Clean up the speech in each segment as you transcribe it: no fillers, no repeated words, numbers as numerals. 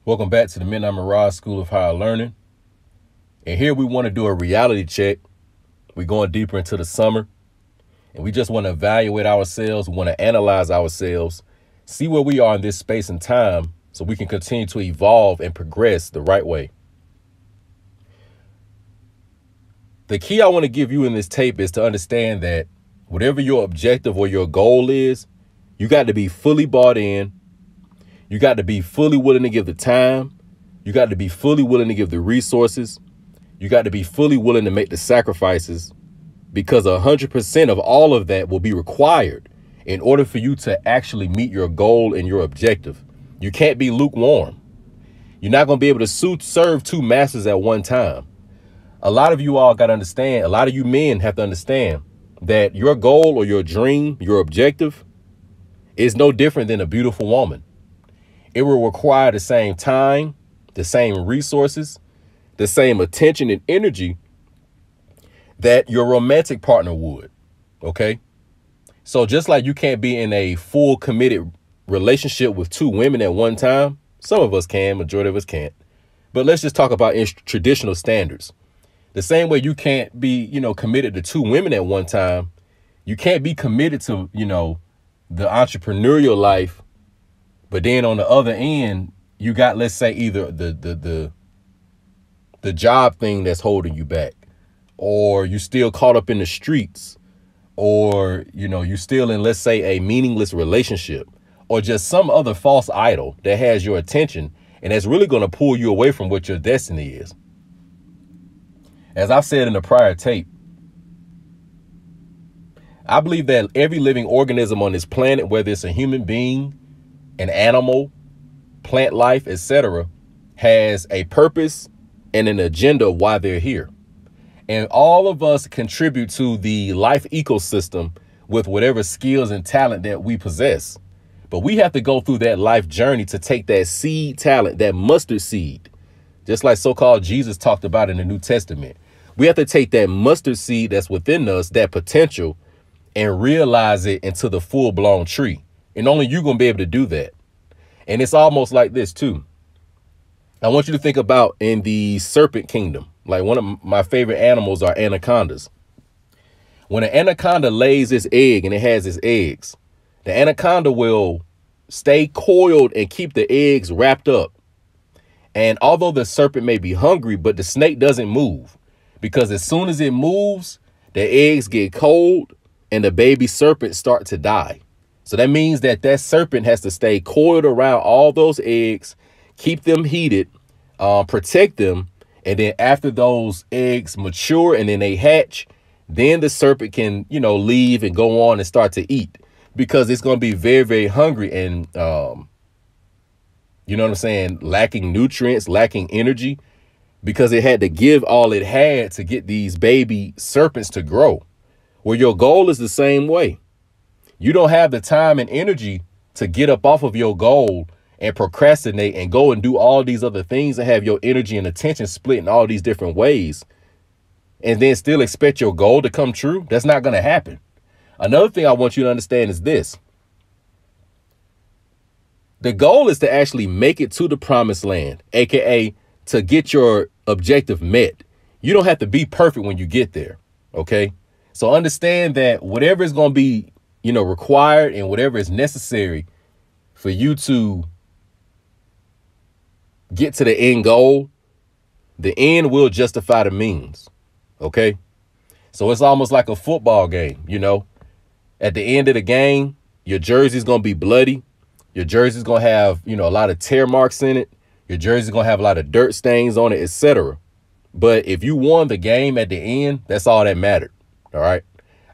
Welcome back to the Midnight Mirage School of Higher Learning. And here we want to do a reality check. We're going deeper into the summer. And we just want to evaluate ourselves. We want to analyze ourselves. See where we are in this space and time so we can continue to evolve and progress the right way. The key I want to give you in this tape is to understand that whatever your objective or your goal is, you got to be fully bought in. You got to be fully willing to give the time. You got to be fully willing to give the resources. You got to be fully willing to make the sacrifices, because 100% of all of that will be required in order for you to actually meet your goal and your objective. You can't be lukewarm. You're not going to be able to serve two masters at one time. A lot of you all got to understand, a lot of you men have to understand that your goal or your dream, your objective is no different than a beautiful woman. It will require the same time, the same resources, the same attention and energy that your romantic partner would. OK, so just like you can't be in a full committed relationship with two women at one time. Some of us can, majority of us can't. But let's just talk about in traditional standards. The same way you can't be, committed to two women at one time. You can't be committed to, the entrepreneurial life. But then on the other end, you got, let's say, either the job thing that's holding you back, or you still caught up in the streets, or, you still in, let's say, a meaningless relationship, or just some other false idol that has your attention and that's really going to pull you away from what your destiny is. As I've said in the prior tape, I believe that every living organism on this planet, whether it's a human being, an animal, plant life, etc., has a purpose and an agenda of why they're here. And all of us contribute to the life ecosystem with whatever skills and talent that we possess. But we have to go through that life journey to take that seed talent, that mustard seed, just like so-called Jesus talked about in the New Testament. We have to take that mustard seed that's within us, that potential, and realize it into the full-blown tree. And only you're going to be able to do that. And it's almost like this, too. I want you to think about in the serpent kingdom. Like, one of my favorite animals are anacondas. When an anaconda lays its egg and it has its eggs, the anaconda will stay coiled and keep the eggs wrapped up. And although the serpent may be hungry, but the snake doesn't move, because as soon as it moves, the eggs get cold and the baby serpents start to die. So that means that serpent has to stay coiled around all those eggs, keep them heated, protect them. And then after those eggs mature and then they hatch, then the serpent can, leave and go on and start to eat, because it's going to be very, very hungry and, lacking nutrients, lacking energy, because it had to give all it had to get these baby serpents to grow. Well, your goal is the same way. You don't have the time and energy to get up off of your goal and procrastinate and go and do all these other things and have your energy and attention split in all these different ways and then still expect your goal to come true. That's not going to happen. Another thing I want you to understand is this. The goal is to actually make it to the promised land, aka to get your objective met. You don't have to be perfect when you get there. OK, so understand that whatever is going to be, required and whatever is necessary for you to get to the end goal, the end will justify the means. OK, so it's almost like a football game. At the end of the game, your jersey is going to be bloody. Your jersey is going to have, a lot of tear marks in it. Your jersey is going to have a lot of dirt stains on it, etc. But if you won the game at the end, that's all that mattered. All right.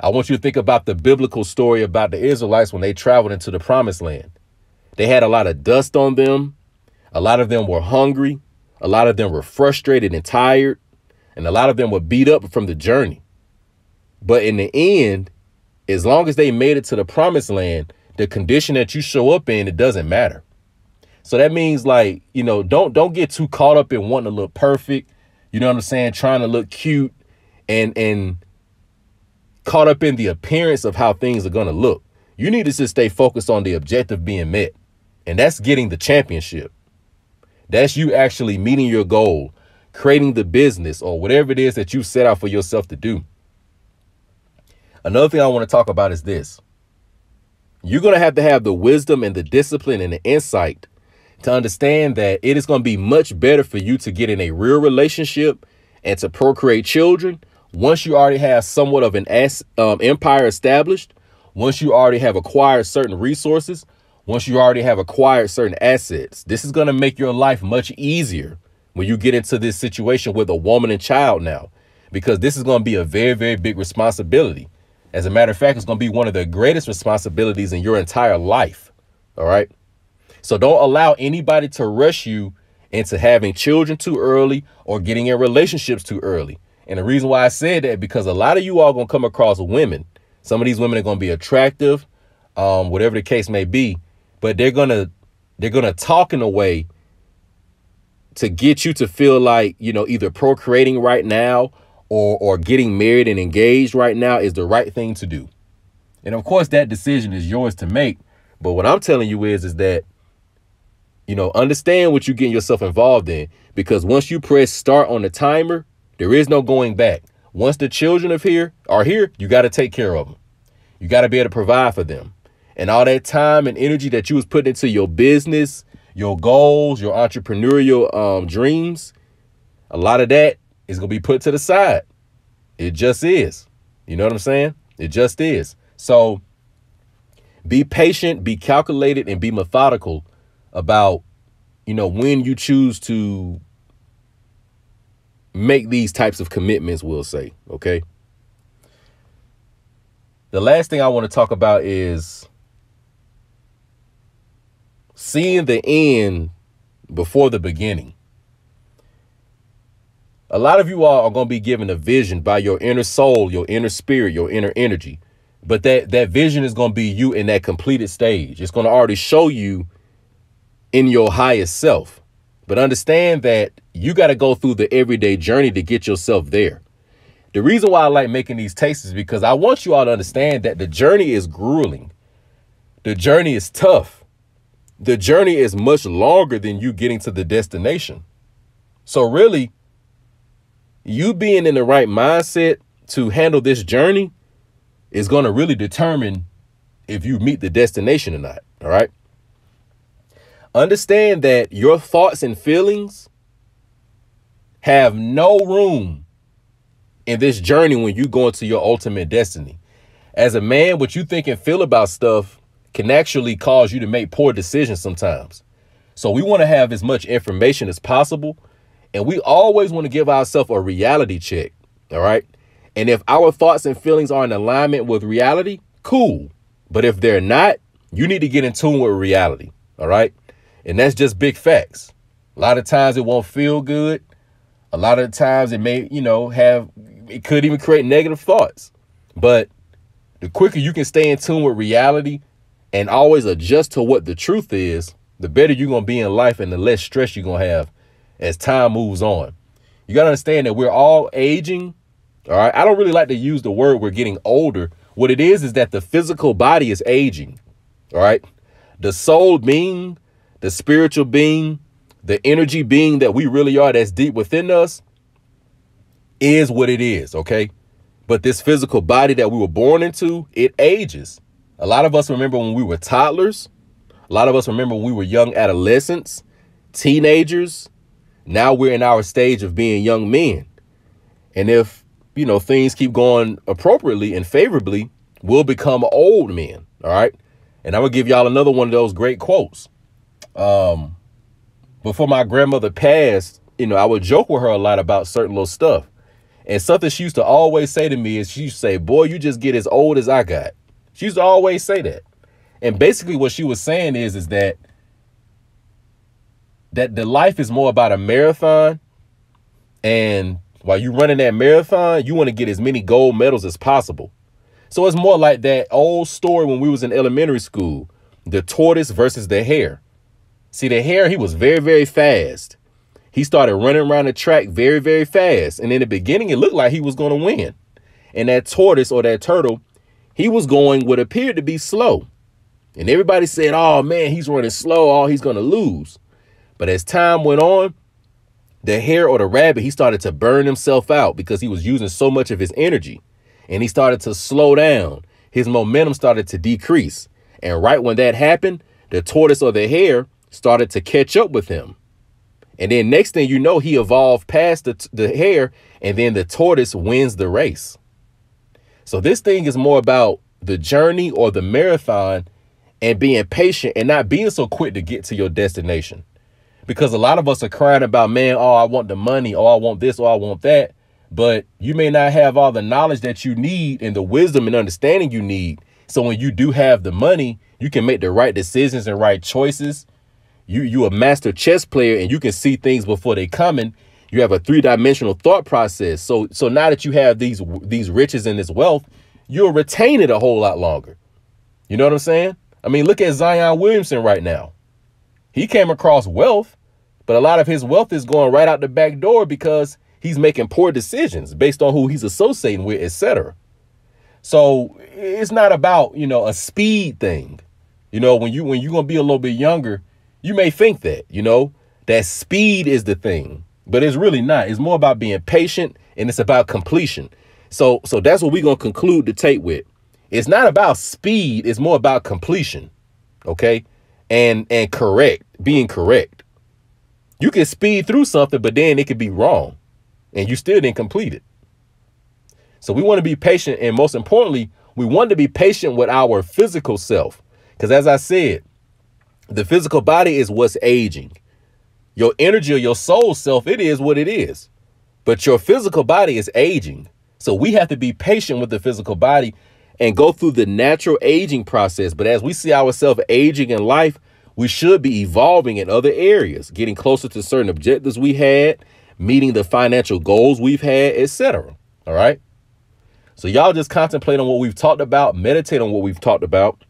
I want you to think about the biblical story about the Israelites when they traveled into the promised land. They had a lot of dust on them. A lot of them were hungry. A lot of them were frustrated and tired. And a lot of them were beat up from the journey. But in the end, as long as they made it to the promised land, the condition that you show up in, it doesn't matter. So that means, like, don't get too caught up in wanting to look perfect. You know what I'm saying? Trying to look cute and caught up in the appearance of how things are going to look. You need to just stay focused on the objective being met. And that's getting the championship. That's you actually meeting your goal, creating the business or whatever it is that you set out for yourself to do. Another thing I want to talk about is this. You're going to have the wisdom and the discipline and the insight to understand that it is going to be much better for you to get in a real relationship and to procreate children once you already have somewhat of an empire established, once you already have acquired certain resources, once you already have acquired certain assets. This is going to make your life much easier when you get into this situation with a woman and child now, because this is going to be a very, very big responsibility. As a matter of fact, it's going to be one of the greatest responsibilities in your entire life. All right. So don't allow anybody to rush you into having children too early or getting in relationships too early. And the reason why I said that, because a lot of you all going to come across women. Some of these women are going to be attractive, whatever the case may be, but they're going to talk in a way to get you to feel like, you know, either procreating right now or getting married and engaged right now is the right thing to do. And of course, that decision is yours to make. But what I'm telling you is that, you know, understand what you're getting yourself involved in, because once you press start on the timer, there is no going back. Once the children are here, you got to take care of them. You got to be able to provide for them. And all that time and energy that you was putting into your business, your goals, your entrepreneurial dreams, a lot of that is going to be put to the side. It just is. You know what I'm saying? It just is. So be patient, be calculated, and be methodical about, you know, when you choose to make these types of commitments, we'll say. Okay. The last thing I want to talk about is seeing the end before the beginning. A lot of you all are going to be given a vision by your inner soul, your inner spirit, your inner energy. But that vision is going to be you in that completed stage. It's going to already show you in your highest self. But understand that you got to go through the everyday journey to get yourself there. The reason why I like making these tastes is because I want you all to understand that the journey is grueling. The journey is tough. The journey is much longer than you getting to the destination. So really, you being in the right mindset to handle this journey is going to really determine if you meet the destination or not. All right. Understand that your thoughts and feelings have no room in this journey when you go into your ultimate destiny. As a man, what you think and feel about stuff can actually cause you to make poor decisions sometimes. So we want to have as much information as possible. And we always want to give ourselves a reality check. All right. And if our thoughts and feelings are in alignment with reality, cool. But if they're not, you need to get in tune with reality. All right. And that's just big facts. A lot of times it won't feel good. A lot of times it may, you know, it could even create negative thoughts. But the quicker you can stay in tune with reality and always adjust to what the truth is, the better you're going to be in life and the less stress you're going to have as time moves on. You got to understand that we're all aging. All right. I don't really like to use the word we're getting older. What it is that the physical body is aging. All right. The soul being, the spiritual being, the energy being that we really are, that's deep within us, is what it is. OK. But this physical body that we were born into, it ages. A lot of us remember when we were toddlers. A lot of us remember when we were young adolescents, teenagers. Now we're in our stage of being young men. And if, you know, things keep going appropriately and favorably, we'll become old men. All right. And I'm going to give y'all another one of those great quotes. Before my grandmother passed, you know, I would joke with her a lot about certain little stuff. And something she used to always say to me is she used to say, boy, you just get as old as I got. She used to always say that. And basically what she was saying is that the life is more about a marathon. And while you're running that marathon, you want to get as many gold medals as possible. So it's more like that old story when we was in elementary school, the tortoise versus the hare. See, the hare, he was very, very fast. He started running around the track very, very fast. And in the beginning, it looked like he was going to win. And that tortoise or that turtle, he was going what appeared to be slow. And everybody said, oh, man, he's running slow. Oh, he's going to lose. But as time went on, the hare or the rabbit, he started to burn himself out because he was using so much of his energy, and he started to slow down. His momentum started to decrease. And right when that happened, the tortoise or the hare started to catch up with him. And then next thing you know, he evolved past the hare, and then the tortoise wins the race. So this thing is more about the journey or the marathon and being patient and not being so quick to get to your destination. Because a lot of us are crying about, man, oh, I want the money, oh, I want this, oh, I want that. But you may not have all the knowledge that you need and the wisdom and understanding you need. So when you do have the money, you can make the right decisions and right choices. You a master chess player, and you can see things before they coming. You have a three-dimensional thought process. So now that you have these riches and this wealth, you'll retain it a whole lot longer. You know what I'm saying? I mean, look at Zion Williamson right now. He came across wealth, but a lot of his wealth is going right out the back door because he's making poor decisions based on who he's associating with, etc. So it's not about, a speed thing. When you're going to be a little bit younger, you may think that, that speed is the thing, but it's really not. It's more about being patient, and it's about completion. So that's what we're going to conclude the tape with. It's not about speed. It's more about completion. OK, and being correct. You can speed through something, but then it could be wrong and you still didn't complete it. So we want to be patient. And most importantly, we want to be patient with our physical self, because as I said, the physical body is what's aging. Your energy or your soul self, it is what it is. But your physical body is aging. So we have to be patient with the physical body and go through the natural aging process. But as we see ourselves aging in life, we should be evolving in other areas, getting closer to certain objectives we had, meeting the financial goals we've had, etc. All right. So y'all just contemplate on what we've talked about. Meditate on what we've talked about.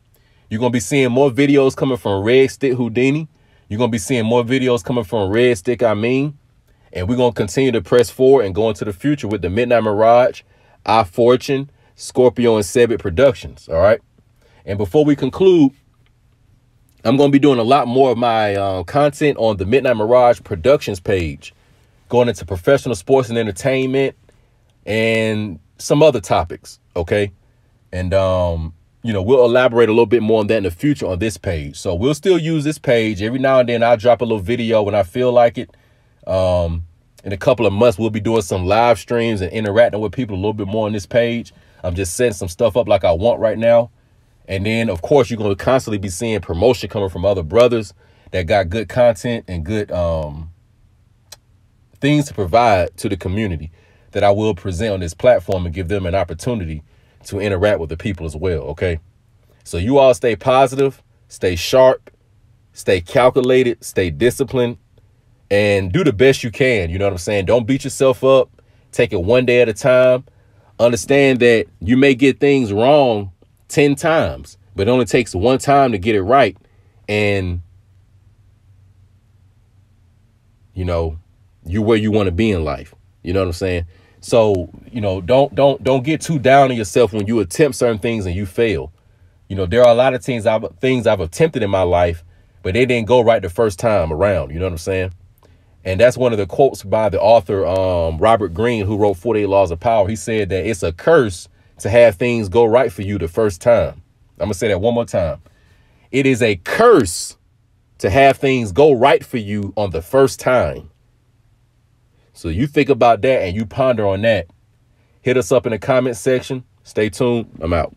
You're going to be seeing more videos coming from Red Stick Houdini. You're going to be seeing more videos coming from Red Stick And we're going to continue to press forward and go into the future with the Midnight Mirage, Our Fortune, Scorpio, and Sebit Productions. All right. And before we conclude, I'm going to be doing a lot more of my content on the Midnight Mirage Productions page, going into professional sports and entertainment and some other topics. OK. And, we'll elaborate a little bit more on that in the future on this page. So we'll still use this page. Every now and then I'll drop a little video when I feel like it. In a couple of months, we'll be doing some live streams and interacting with people a little bit more on this page. I'm just setting some stuff up like I want right now. And then, of course, you're going to constantly be seeing promotion coming from other brothers that got good content and good things to provide to the community that I will present on this platform and give them an opportunity to interact with the people as well. OK, so you all stay positive, stay sharp, stay calculated, stay disciplined, and do the best you can. You know what I'm saying? Don't beat yourself up. Take it one day at a time. Understand that you may get things wrong 10 times, but it only takes one time to get it right. And, you're where you want to be in life. You know what I'm saying? So, don't get too down on yourself when you attempt certain things and you fail. There are a lot of things I've attempted in my life, but they didn't go right the first time around. You know what I'm saying? And that's one of the quotes by the author, Robert Greene, who wrote 48 Laws of Power. He said that it's a curse to have things go right for you the first time. I'm going to say that one more time. It is a curse to have things go right for you on the first time. So you think about that and you ponder on that. Hit us up in the comment section. Stay tuned. I'm out.